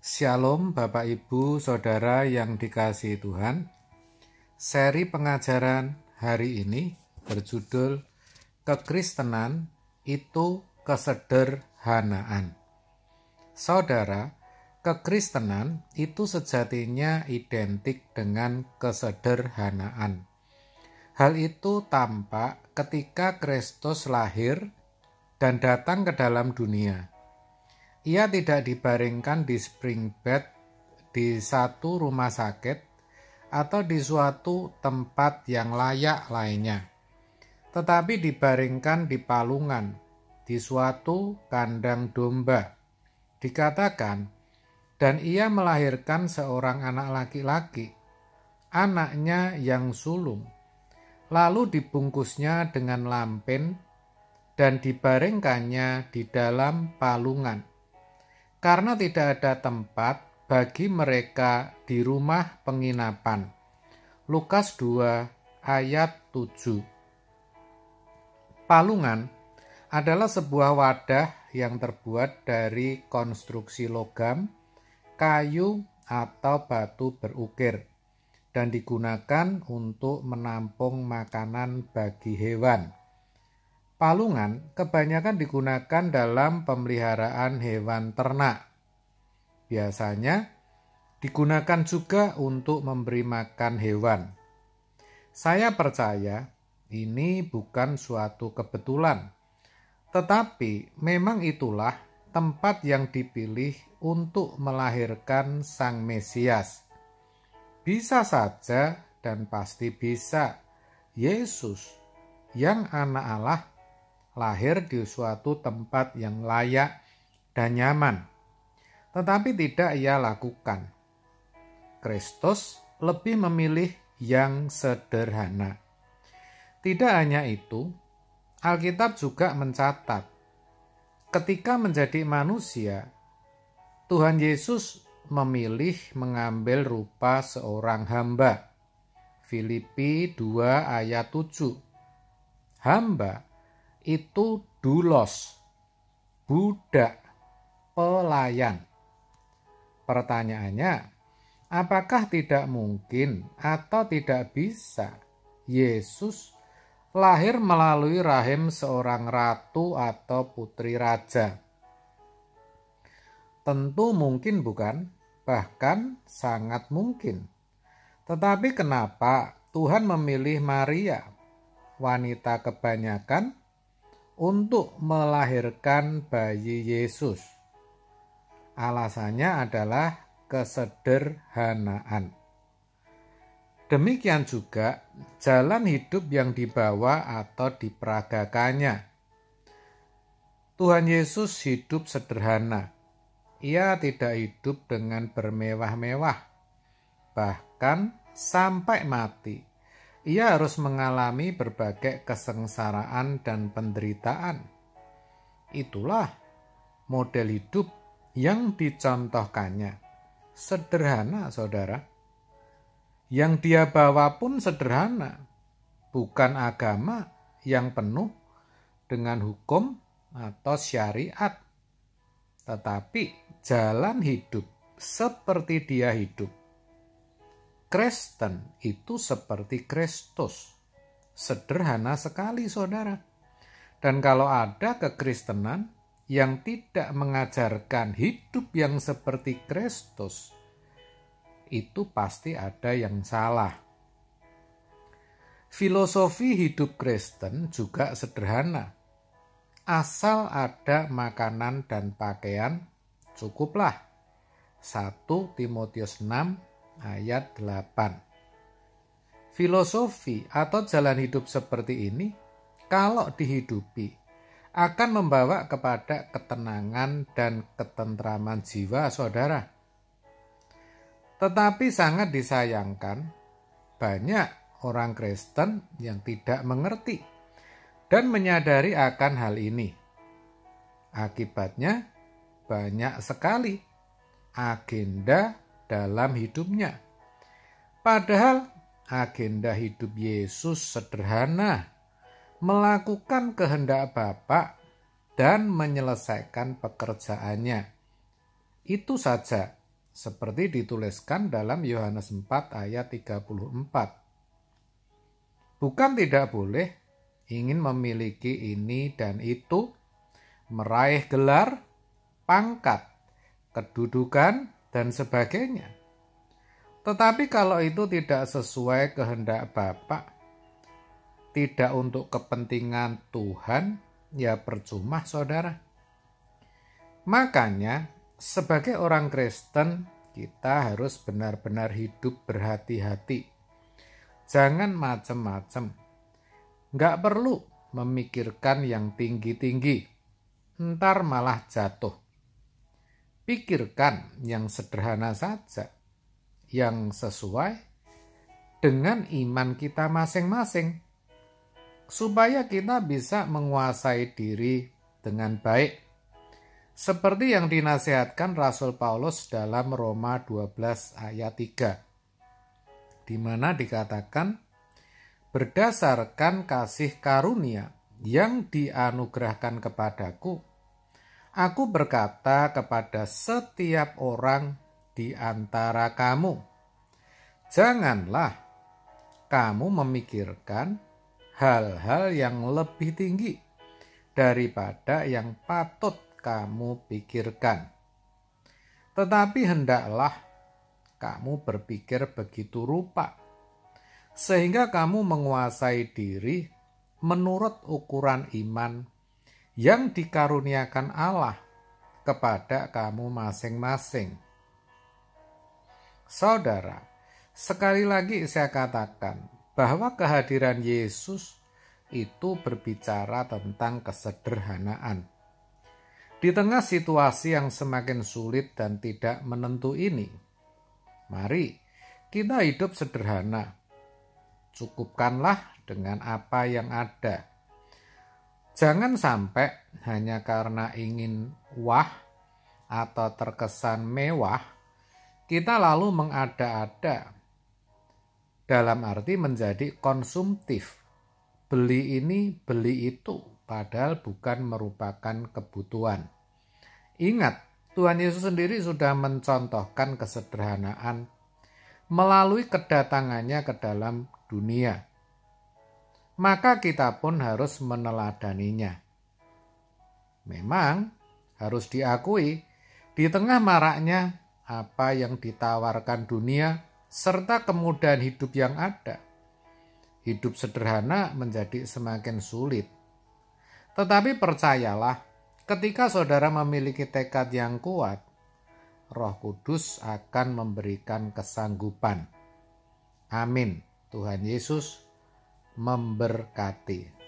Shalom Bapak Ibu Saudara yang dikasihi Tuhan. Seri pengajaran hari ini berjudul Kekristenan itu Kesederhanaan. Saudara, kekristenan itu sejatinya identik dengan kesederhanaan. Hal itu tampak ketika Kristus lahir dan datang ke dalam dunia. Ia tidak dibaringkan di spring bed di satu rumah sakit atau di suatu tempat yang layak lainnya, tetapi dibaringkan di palungan, di suatu kandang domba. Dikatakan, dan ia melahirkan seorang anak laki-laki, anaknya yang sulung, lalu dibungkusnya dengan lampen dan dibaringkannya di dalam palungan, karena tidak ada tempat bagi mereka di rumah penginapan. Lukas 2 ayat 7. Palungan adalah sebuah wadah yang terbuat dari konstruksi logam, kayu, atau batu berukir dan digunakan untuk menampung makanan bagi hewan. Palungan kebanyakan digunakan dalam pemeliharaan hewan ternak. Biasanya digunakan juga untuk memberi makan hewan. Saya percaya ini bukan suatu kebetulan, tetapi memang itulah tempat yang dipilih untuk melahirkan Sang Mesias. Bisa saja dan pasti bisa Yesus yang anak Allah lahir di suatu tempat yang layak dan nyaman, tetapi tidak ia lakukan. Kristus lebih memilih yang sederhana. Tidak hanya itu, Alkitab juga mencatat, ketika menjadi manusia, Tuhan Yesus memilih mengambil rupa seorang hamba. Filipi 2 ayat 7. Hamba itu doulos, budak, pelayan. Pertanyaannya, apakah tidak mungkin atau tidak bisa Yesus lahir melalui rahim seorang ratu atau putri raja? Tentu mungkin, bukan? Bahkan sangat mungkin. Tetapi kenapa Tuhan memilih Maria, wanita kebanyakan, untuk melahirkan bayi Yesus? Alasannya adalah kesederhanaan. Demikian juga jalan hidup yang dibawa atau diperagakannya. Tuhan Yesus hidup sederhana. Ia tidak hidup dengan bermewah-mewah. Bahkan sampai mati, ia harus mengalami berbagai kesengsaraan dan penderitaan. Itulah model hidup yang dicontohkannya. Sederhana, saudara. Yang dia bawa pun sederhana. Bukan agama yang penuh dengan hukum atau syariat, tetapi jalan hidup seperti dia hidup. Kristen itu seperti Kristus. Sederhana sekali, saudara. Dan kalau ada kekristenan yang tidak mengajarkan hidup yang seperti Kristus, itu pasti ada yang salah. Filosofi hidup Kristen juga sederhana. Asal ada makanan dan pakaian, cukuplah. 1 Timotius 6 ayat 8. Filosofi atau jalan hidup seperti ini, kalau dihidupi, akan membawa kepada ketenangan dan ketentraman jiwa, saudara. Tetapi sangat disayangkan, banyak orang Kristen yang tidak mengerti dan menyadari akan hal ini. Akibatnya, banyak sekali agenda dalam hidupnya. Padahal agenda hidup Yesus sederhana, melakukan kehendak Bapa dan menyelesaikan pekerjaannya. Itu saja seperti dituliskan dalam Yohanes 4 ayat 34. Bukan tidak boleh ingin memiliki ini dan itu, meraih gelar, pangkat, kedudukan, dan sebagainya. Tetapi kalau itu tidak sesuai kehendak Bapa, tidak untuk kepentingan Tuhan, ya percuma saudara. Makanya sebagai orang Kristen kita harus benar-benar hidup berhati-hati. Jangan macam-macam. Nggak perlu memikirkan yang tinggi-tinggi, ntar malah jatuh. Pikirkan yang sederhana saja, yang sesuai dengan iman kita masing-masing, supaya kita bisa menguasai diri dengan baik. Seperti yang dinasihatkan Rasul Paulus dalam Roma 12 ayat 3, di mana dikatakan, berdasarkan kasih karunia yang dianugerahkan kepadaku, aku berkata kepada setiap orang di antara kamu, janganlah kamu memikirkan hal-hal yang lebih tinggi daripada yang patut kamu pikirkan. Tetapi hendaklah kamu berpikir begitu rupa, sehingga kamu menguasai diri menurut ukuran iman yang dikaruniakan Allah kepada kamu masing-masing. Saudara, sekali lagi saya katakan bahwa kehadiran Yesus itu berbicara tentang kesederhanaan. Di tengah situasi yang semakin sulit dan tidak menentu ini, mari kita hidup sederhana. Cukupkanlah dengan apa yang ada. Jangan sampai hanya karena ingin wah atau terkesan mewah, kita lalu mengada-ada. Dalam arti menjadi konsumtif. Beli ini, beli itu, padahal bukan merupakan kebutuhan. Ingat, Tuhan Yesus sendiri sudah mencontohkan kesederhanaan melalui kedatangannya ke dalam dunia. Maka kita pun harus meneladaninya. Memang harus diakui, di tengah maraknya apa yang ditawarkan dunia serta kemudahan hidup yang ada, hidup sederhana menjadi semakin sulit. Tetapi percayalah, ketika saudara memiliki tekad yang kuat, Roh Kudus akan memberikan kesanggupan. Amin. Tuhan Yesus memberkati.